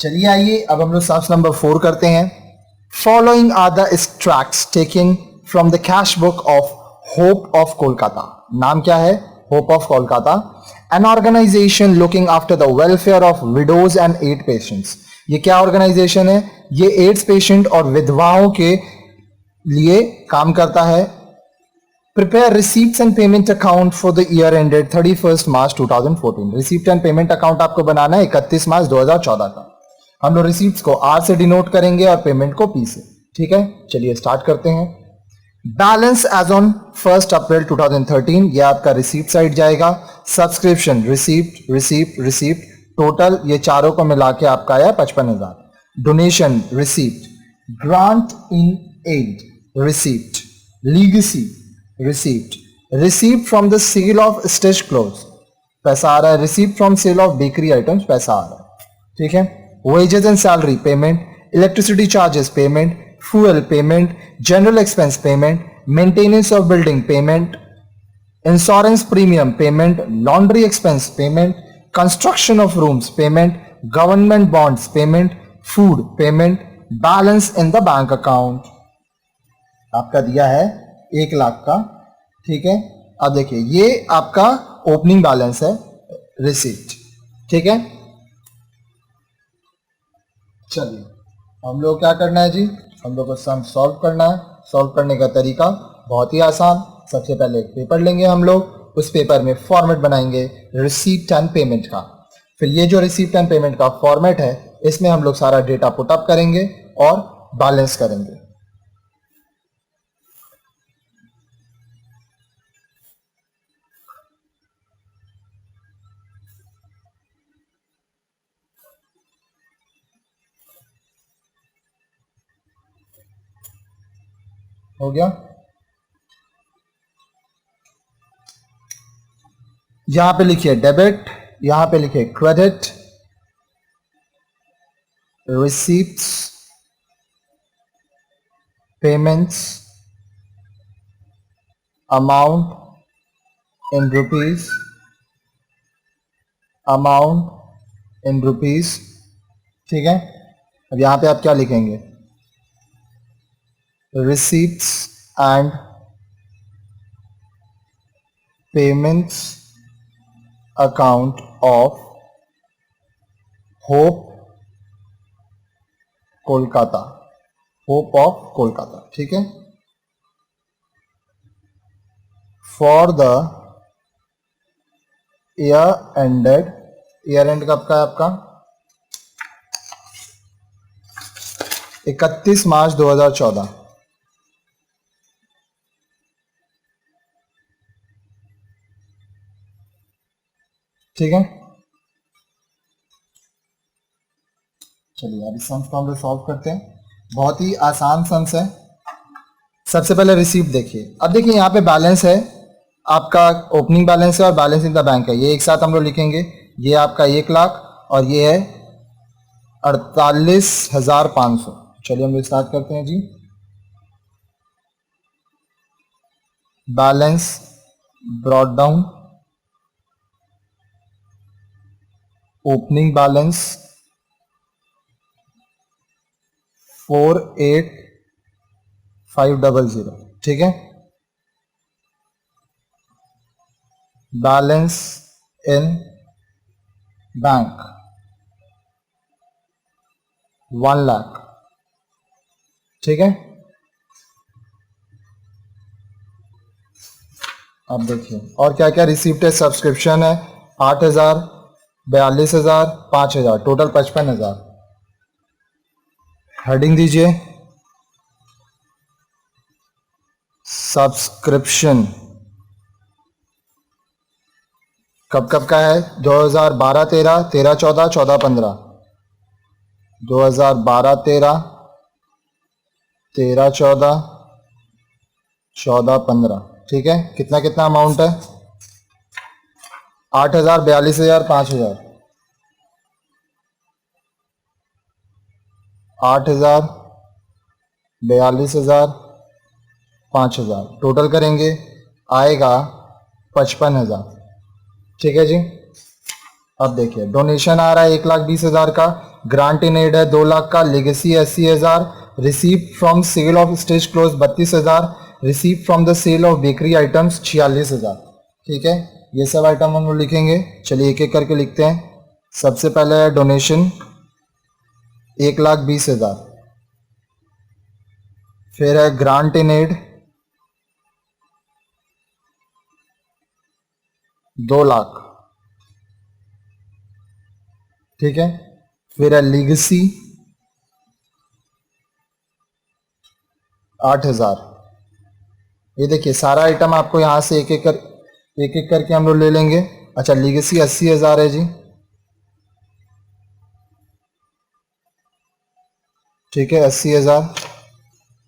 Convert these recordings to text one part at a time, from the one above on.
चलिए आइए अब हम लोग सब्स नंबर 4 करते हैं। Following are the extracts taking from the cash book of Hope of Kolkata. नाम क्या है? Hope of Kolkata, an organisation looking after the welfare of widows and aid patients. ये क्या ऑर्गेनाइजेशन है? ये एड्स पेशेंट और विधवाओं के लिए काम करता है। Prepare receipts and payment account for the year ended 31st March 2014। Receipt and payment account आपको बनाना है 31 मार्च 2014 का। हम लोग रिसीप्ट्स को आर से डिनोट करेंगे और पेमेंट को पी से। ठीक है, चलिए स्टार्ट करते हैं। बैलेंस एज ऑन 1 अप्रैल 2013, ये आपका रिसीप्ट साइड जाएगा। Subscription, receipt receipt receipt, total ये चारों को मिला के आपका आया 55,000। Donation receipt, grant in aid receipt, legacy receipt, receipt from the sale of stitch clothes पैसा आ रहा है, receipt from sale of bakery items पैसा आ रहा है। ठीक है, wages and salary payment, electricity charges payment, fuel payment, general expense payment, maintenance of building payment, insurance premium payment, laundry expense payment, construction of rooms payment, government bonds payment, food payment, balance in the bank account आपका दिया है 1 लाख का। ठीक है, अब देखिए ये आपका ओपनिंग बैलेंस है, रिसीप्ट। ठीक है, चलिए हम लोग क्या करना है जी, हम लोग को सम सॉल्व करना है। सॉल्व करने का तरीका बहुत ही आसान। सबसे पहले एक पेपर लेंगे हम लोग, उस पेपर में फॉर्मेट बनाएंगे रिसीप्ट एंड पेमेंट का। फिर ये जो रिसीप्ट एंड पेमेंट का फॉर्मेट है, इसमें हम लोग सारा डेटा पुटअप करेंगे और बैलेंस करेंगे। हो गया, यहां पे लिखिए डेबिट, यहां पे लिखिए credit, receipts, payments, amount in rupees, amount in rupees. ठीक है, अब यहां पे आप क्या लिखेंगे? receipts and payments account of hope Kolkata, hope of Kolkata. ठीक है, for the year ended, year and कब का है आपका? 31 मार्च 2014। ठीक है, चलिए अब इस सम्स को हम लोग सॉल्व करते हैं। बहुत ही आसान सम्स है। सबसे पहले रिसीप्ट देखिए। अब देखिए यहाँ पे बैलेंस है आपका, ओपनिंग बैलेंस है और बैलेंस इन द बैंक है, ये एक साथ हम लोग लिखेंगे। ये आपका 1 लाख और ये है 48,500। चलिए हम लोग स्टार्ट करते हैं जी। Balance brought down, opening balance 48,500। ठीक है, बैलेंस इन बैंक 1 लाख। ठीक है, अब देखिए और क्या क्या रिसीप्ट है। सब्सक्रिप्शन है 8,000, 42,000, 5,000, टोटल 55,000। हेडिंग दीजिए सब्सक्रिप्शन। कब कब का है? 2012-13, 13-14, 14-15, 2012-13, 13-14, 14-15। ठीक है, कितना कितना अमाउंट है? 8,000, 42,000, 5,000, 8,000, 42,000, 5,000, टोटल करेंगे आएगा 55,000। ठीक है जी, अब देखिए डोनेशन आ रहा है 1,20,000 का, ग्रांट इन एड है 2 लाख का, legacy 80,000, receive from sale of stitched clothes 32,000, receive from the sale of bakery items 46,000। ठीक है, ये सब आइटम हम लोग लिखेंगे। चलिए एक एक करके लिखते हैं। सबसे पहले है डोनेशन 1,20,000, फिर है ग्रांट इन एड 2 लाख, ठीक है, फिर है लीगेसी 8,000। ये देखिए सारा आइटम आपको यहाँ से एक एक करके हम लोग ले लेंगे। अच्छा लीगेसी 80,000 है जी, ठीक है 80,000।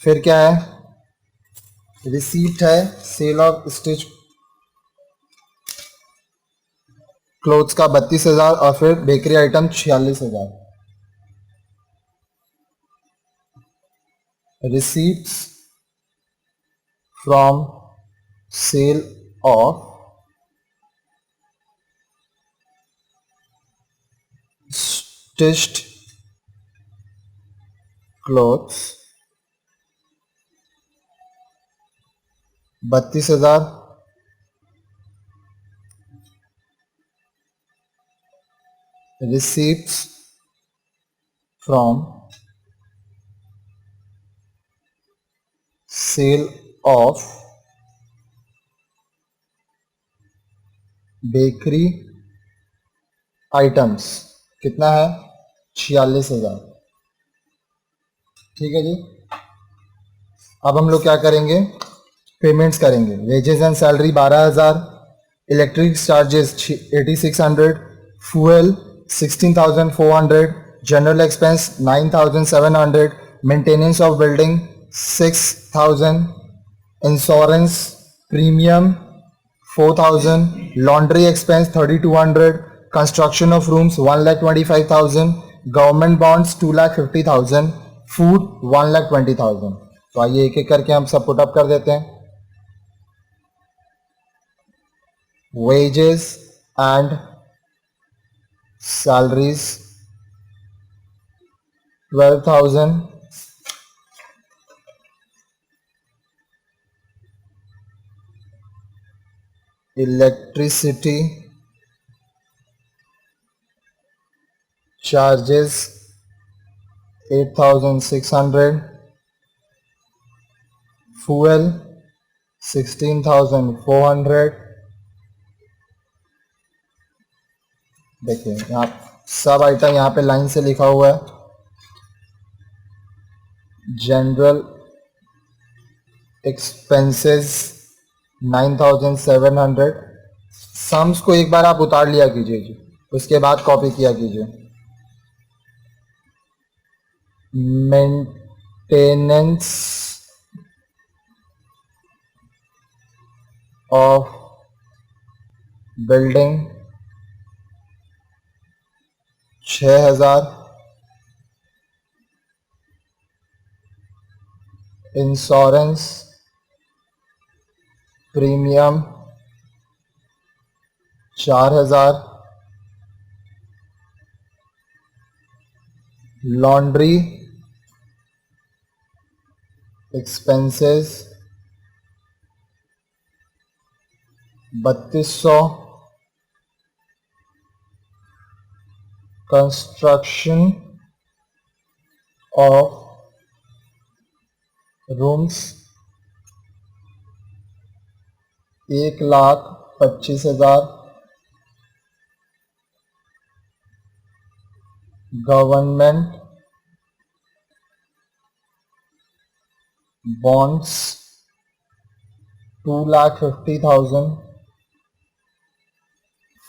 फिर क्या है, रिसीप्ट है सेल ऑफ स्टिच क्लोथ्स का 32,000 और फिर bakery item 46,000। Receipts from sale of stitched clothes 32,000। receipts from sale of bakery items कितना है, 46,000। ठीक है जी। अब हम लोग क्या करेंगे, पेमेंट्स करेंगे। Wages and salary 12,000, electric charges 8,600, fuel 16,400, general expense 9,700, maintenance of building 6,000, insurance premium 4,000, laundry expense 3,200, construction of rooms 1,25,000, government bonds 2,50,000, food 1,20,000। तो आइए एक एक करके हम सब पुटअप कर देते हैं। wages and salaries 12,000, electricity charges 8,600, fuel 16,400। देखिए यहाँ सब आइटम यहाँ पे लाइन से लिखा हुआ है। General expenses 9,700। सम्स को एक बार आप उतार लिया कीजिए जी, उसके बाद कॉपी किया कीजिए। Maintenance of building 6,000, insurance premium 4,000, laundry expenses 3,200, construction of rooms 1,25,000, government bonds 2,50,000,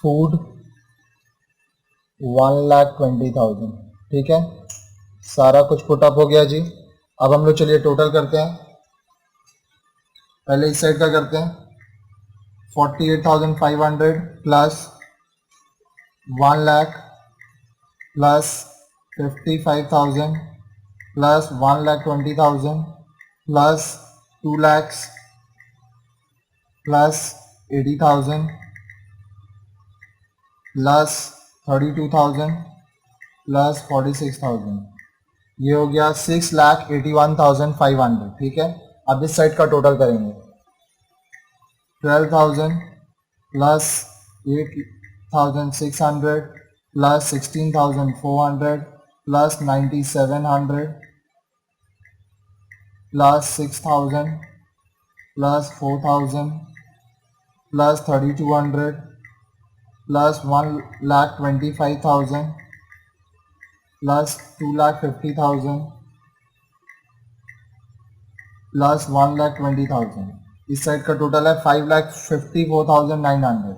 food 1,20,000। ठीक है, सारा कुछ पुटअप हो गया जी। अब हम लोग चलिए टोटल करते हैं। पहले इस साइड का करते हैं। 48,500 plus 1 lakh plus 55,000 plus 1,20,000 plus 2 lakhs plus 80,000 plus 32,000 plus 46,000, ये हो गया 6,81,500। ठीक है, अब इस साइड का टोटल करेंगे। 12,000 plus 8,600 plus 16,400 plus 9,700 plus 6,000 plus 4,000 plus 3,200 plus 1,25,000 plus 2,50,000 plus 1,20,000। इस साइड का टोटल है 5,54,900।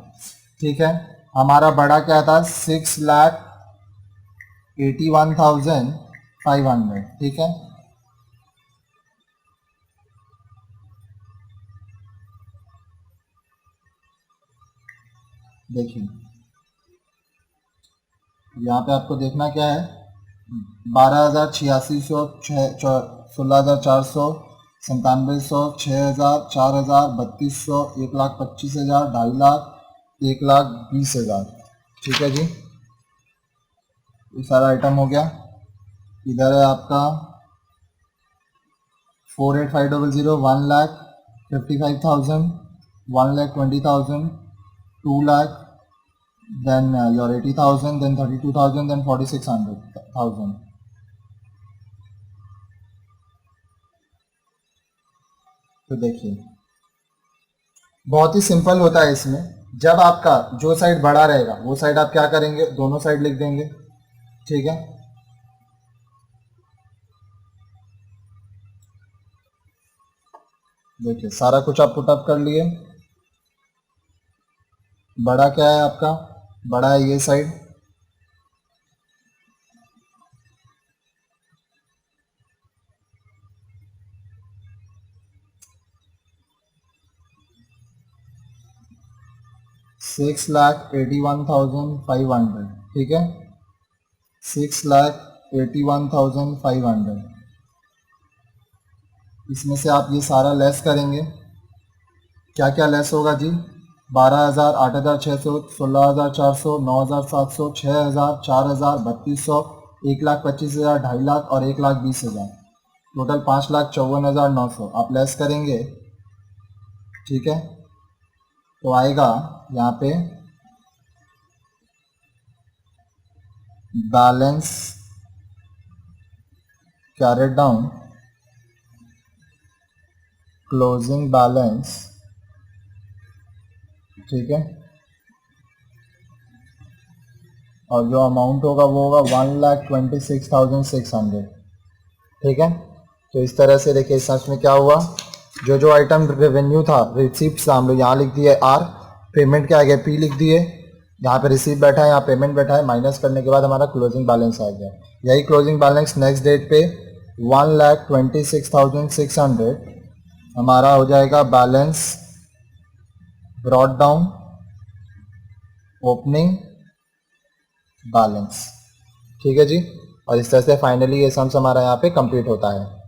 ठीक है, हमारा बड़ा क्या था 6,81,500। ठीक है, देखिए यहाँ पे आपको देखना क्या है, 12,8600, 16,400, 9700, 6,000, 4,000, 3,200, 1,25,000, 2,50,000, 1,20,000। ठीक है जी, ये सारा आइटम हो गया। इधर है आपका 48,500, 1,55,000, 1,20,000, 2,00,000, then your 80,000, then 32,000, then 46,000। तो देखिए बहुत ही सिंपल होता है इसमें, जब आपका जो साइड बड़ा रहेगा वो साइड आप क्या करेंगे, दोनों साइड लिख देंगे। ठीक है, देखिए सारा कुछ आप पुट अप कर लिए। बड़ा क्या है आपका, बड़ा है ये साइड, $6,81,500। ठीक है, 6,81,500। इसमें से आप ये सारा लेस करेंगे, क्या क्या लेस होगा जी, 12,000, 8,600, 16,400, 9,700, 6,000, 4,000, 3,200, 1,25,000, 2,50,000 और 1,20,000। टोटल 5,54,900 आप लेस करेंगे। ठीक है, तो आएगा यहाँ पे balance carried down, closing balance. ठीक है, और जो अमाउंट होगा वो होगा 1,26,600। ठीक है, तो इस तरह से देखिए इस में क्या हुआ, जो जो आइटम रेवेन्यू था, रिसीप्ट हम लोग यहाँ लिख दिए आर, पेमेंट क्या आ गया पी लिख दिए, यहाँ पे रिसीप्ट बैठा है, यहाँ पेमेंट बैठा है, माइनस करने के बाद हमारा क्लोजिंग बैलेंस आ गया। यही क्लोजिंग बैलेंस नेक्स्ट डेट पे 1,26,600 हमारा हो जाएगा balance brought down opening balance. ठीक है जी, और इस तरह से फाइनली ये सम्स हमारा यहाँ पे कंप्लीट होता है।